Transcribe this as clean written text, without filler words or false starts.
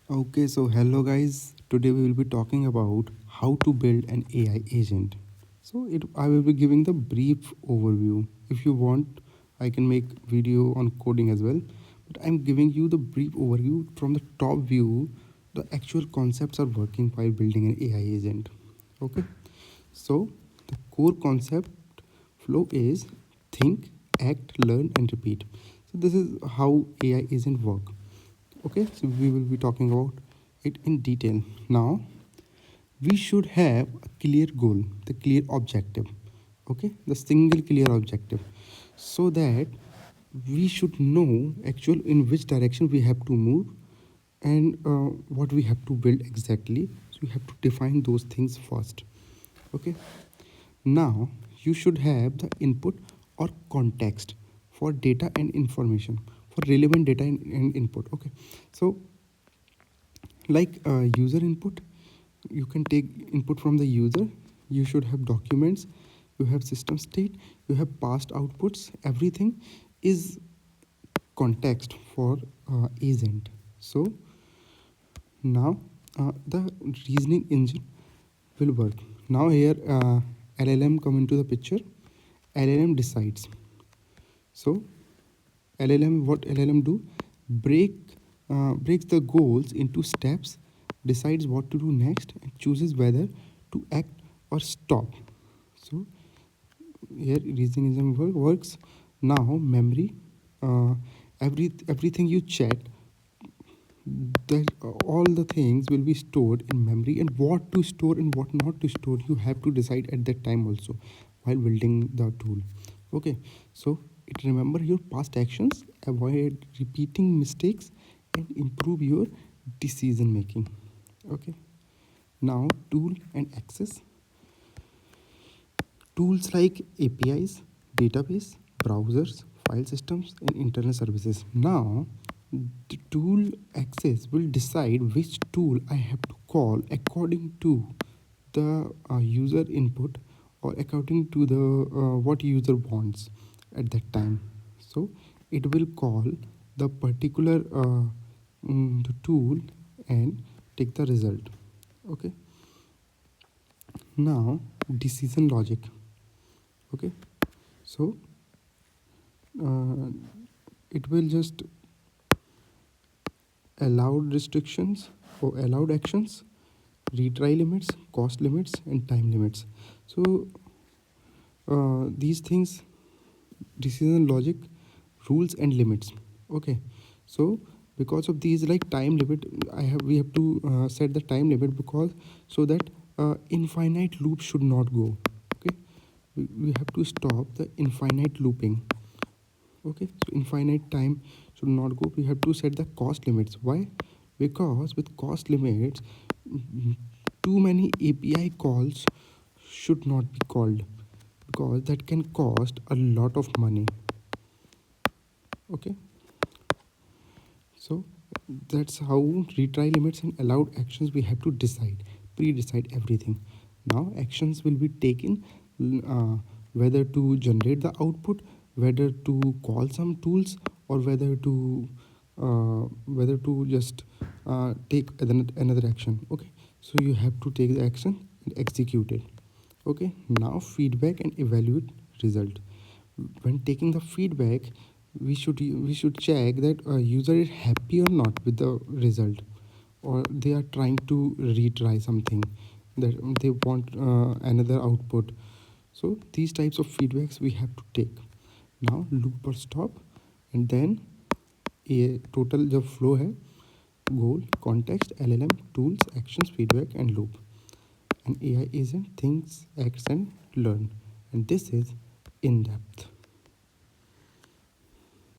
Okay, so hello guys. Today we will be talking about how to build an AI agent. I will be giving the brief overview. If you want, I can make video on coding as well, but I'm giving you the brief overview from the top view. The actual concepts are working while building an AI agent. Okay, so the core concept flow is think, act, learn, and repeat. So this is how AI agent work. Okay, so we will be talking about it in detail. Now we should have a clear goal, the clear objective. Okay, the single clear objective, so that we should know actual in which direction we have to move, and what we have to build exactly. So we have to define those things first. Okay, now you should have the input or context for data and information, for relevant data and input. Okay, so like user input, you can take input from the user. You should have documents, you have system state, you have past outputs. Everything is context for agent. So now the reasoning engine will work. Now here LLM come into the picture. LLM decides. So LLM, what LLM do? Breaks the goals into steps, decides what to do next, and chooses whether to act or stop. So here reasoning engine works. Now memory, everything you chat, that all the things will be stored in memory, and what to store and what not to store you have to decide at that time also while building the tool. Okay, so it remember your past actions, avoid repeating mistakes, and improve your decision making. Okay, now tool and access. Tools like APIs, database, browsers, file systems, and internal services. Now, the tool access will decide which tool I have to call according to the user input, or according to the what user wants at that time. So it will call the particular the tool and take the result. Okay. Now decision logic. Okay, so uh, it will just allowed restrictions or allowed actions, retry limits, cost limits, and time limits. So these things, decision logic, rules and limits. Okay, so because of these, like time limit, we have to set the time limit, because so that infinite loop should not go. Okay, we have to stop the infinite looping. Okay, so infinite time should not go. We have to set the cost limits. Why? Because with cost limits, too many API calls should not be called, because that can cost a lot of money. Okay, so that's how retry limits and allowed actions we have to decide, pre-decide everything. Now actions will be taken, whether to generate the output, whether to call some tools, or whether to just take another action. Okay, so you have to take the action and execute it. Okay, now feedback and evaluate result. When taking the feedback, we should check that a user is happy or not with the result, or they are trying to retry something, that they want another output. So these types of feedbacks we have to take. Now loop or stop, and then a total जो flow है, goal, context, LLM, tools, actions, feedback, and loop. An AI agent thinks, acts, and learn. And this is in depth.